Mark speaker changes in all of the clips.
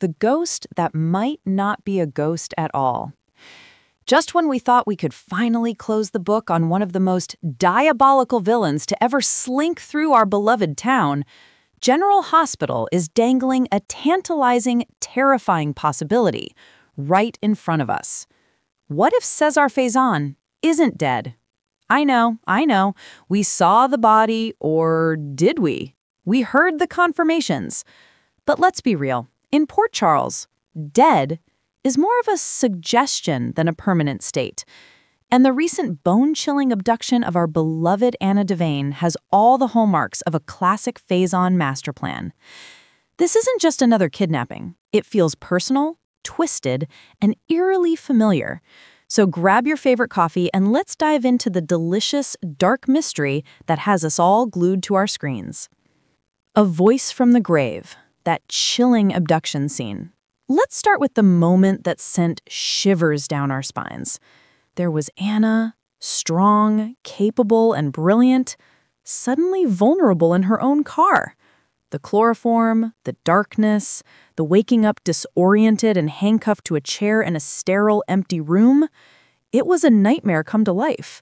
Speaker 1: the ghost that might not be a ghost at all. Just when we thought we could finally close the book on one of the most diabolical villains to ever slink through our beloved town, General Hospital is dangling a tantalizing, terrifying possibility right in front of us. What if Cesar Faison isn't dead? I know. We saw the body, or did we? We heard the confirmations. But let's be real. In Port Charles, dead is more of a suggestion than a permanent state. And the recent bone-chilling abduction of our beloved Anna Devane has all the hallmarks of a classic Faison master plan. This isn't just another kidnapping. It feels personal, twisted, and eerily familiar. So grab your favorite coffee and let's dive into the delicious, dark mystery that has us all glued to our screens. A voice from the grave, that chilling abduction scene. Let's start with the moment that sent shivers down our spines. There was Anna, strong, capable, and brilliant, suddenly vulnerable in her own car. The chloroform, the darkness, the waking up disoriented and handcuffed to a chair in a sterile, empty room. It was a nightmare come to life.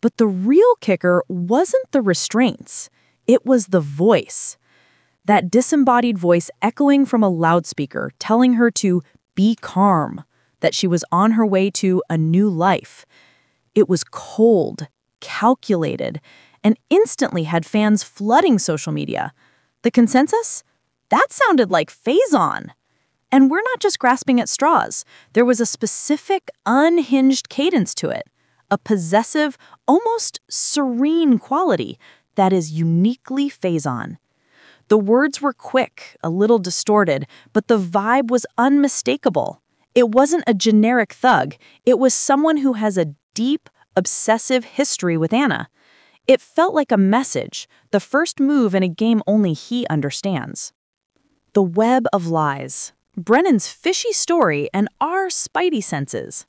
Speaker 1: But the real kicker wasn't the restraints. It was the voice. That disembodied voice echoing from a loudspeaker, telling her to be calm, that she was on her way to a new life. It was cold, calculated, and instantly had fans flooding social media. The consensus? That sounded like Faison. And we're not just grasping at straws. There was a specific, unhinged cadence to it, a possessive, almost serene quality that is uniquely Faison. The words were quick, a little distorted, but the vibe was unmistakable. It wasn't a generic thug. It was someone who has a deep, obsessive history with Anna. It felt like a message, the first move in a game only he understands. The web of lies. Brennan's fishy story and our spidey senses.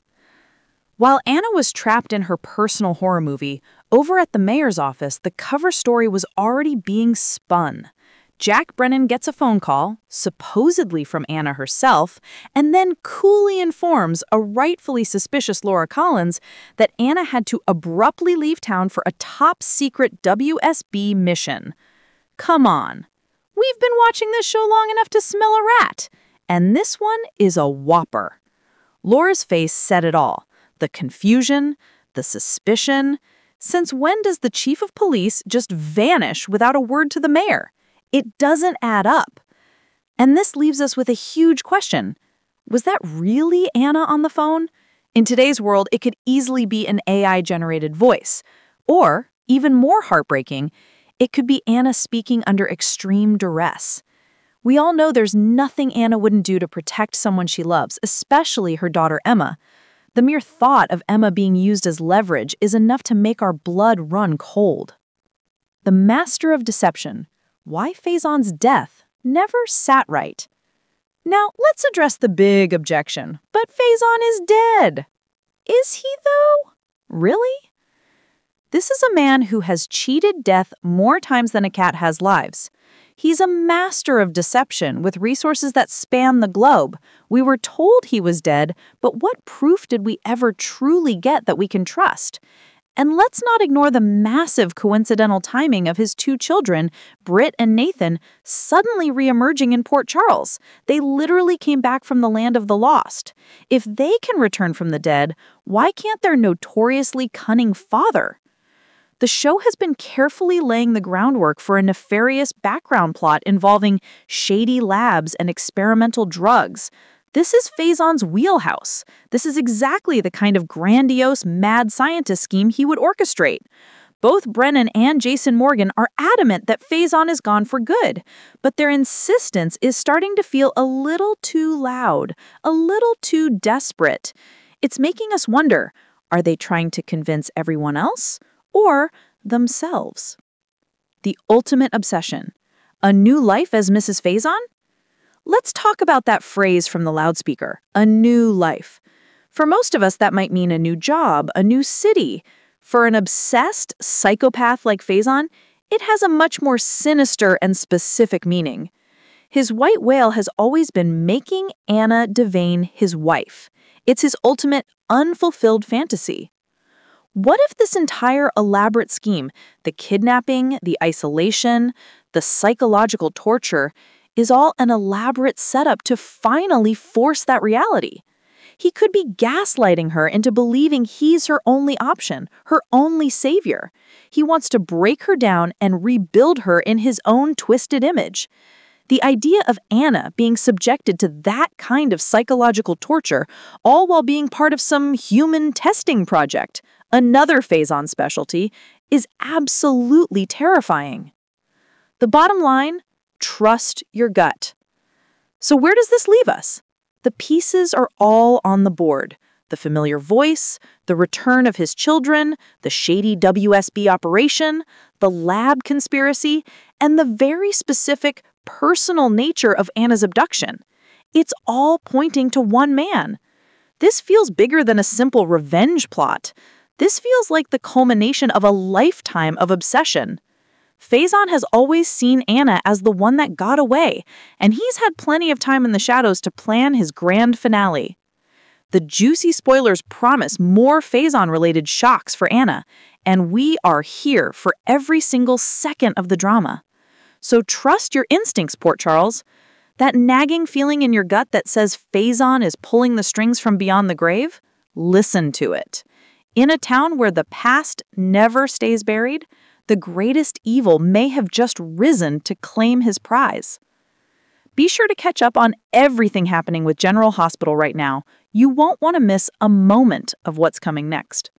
Speaker 1: While Anna was trapped in her personal horror movie, over at the mayor's office, the cover story was already being spun. Jack Brennan gets a phone call, supposedly from Anna herself, and then coolly informs a rightfully suspicious Laura Collins that Anna had to abruptly leave town for a top-secret WSB mission. Come on. We've been watching this show long enough to smell a rat, and this one is a whopper. Laura's face said it all. The confusion, the suspicion. Since when does the chief of police just vanish without a word to the mayor? It doesn't add up. And this leaves us with a huge question. Was that really Anna on the phone? In today's world, it could easily be an AI-generated voice. Or, even more heartbreaking, it could be Anna speaking under extreme duress. We all know there's nothing Anna wouldn't do to protect someone she loves, especially her daughter Emma. The mere thought of Emma being used as leverage is enough to make our blood run cold. The master of deception. Why Faison's death never sat right. Now, let's address the big objection. But Faison is dead. Is he, though? Really? This is a man who has cheated death more times than a cat has lives. He's a master of deception with resources that span the globe. We were told he was dead, but what proof did we ever truly get that we can trust? And let's not ignore the massive coincidental timing of his two children, Britt and Nathan, suddenly reemerging in Port Charles. They literally came back from the land of the lost. If they can return from the dead, why can't their notoriously cunning father? The show has been carefully laying the groundwork for a nefarious background plot involving shady labs and experimental drugs. This is Faison's wheelhouse. This is exactly the kind of grandiose, mad scientist scheme he would orchestrate. Both Brennan and Jason Morgan are adamant that Faison is gone for good, but their insistence is starting to feel a little too loud, a little too desperate. It's making us wonder, are they trying to convince everyone else or themselves? The ultimate obsession. A new life as Mrs. Faison? Let's talk about that phrase from the loudspeaker, a new life. For most of us, that might mean a new job, a new city. For an obsessed psychopath like Faison, it has a much more sinister and specific meaning.
Speaker 2: His white whale has always been making Anna Devane his wife. It's his ultimate unfulfilled fantasy. What if this entire elaborate scheme, the kidnapping, the isolation, the psychological torture, is all an elaborate setup to finally force that reality? He could be gaslighting her into believing he's her only option, her only savior. He wants to break her down and rebuild her in his own twisted image. The idea of Anna being subjected to that kind of psychological torture, all while being part of some human testing project, another Faison specialty, is absolutely terrifying. The bottom line, trust your gut. So where does this leave us? The pieces are all on the board. The familiar voice, the return of his children, the shady WSB operation, the lab conspiracy, and the very specific personal nature of Anna's abduction. It's all pointing to one man. This feels bigger than a simple revenge plot. This feels like the culmination of a lifetime of obsession. Faison has always seen Anna as the one that got away, and he's had plenty of time in the shadows to plan his grand finale. The juicy spoilers promise more Faison-related shocks for Anna, and we are here for every single second of the drama. So trust your instincts, Port Charles. That nagging feeling in your gut that says Faison is pulling the strings from beyond the grave? Listen to it. In a town where the past never stays buried, the greatest evil may have just risen to claim his prize. Be sure to catch up on everything happening with General Hospital right now. You won't want to miss a moment of what's coming next.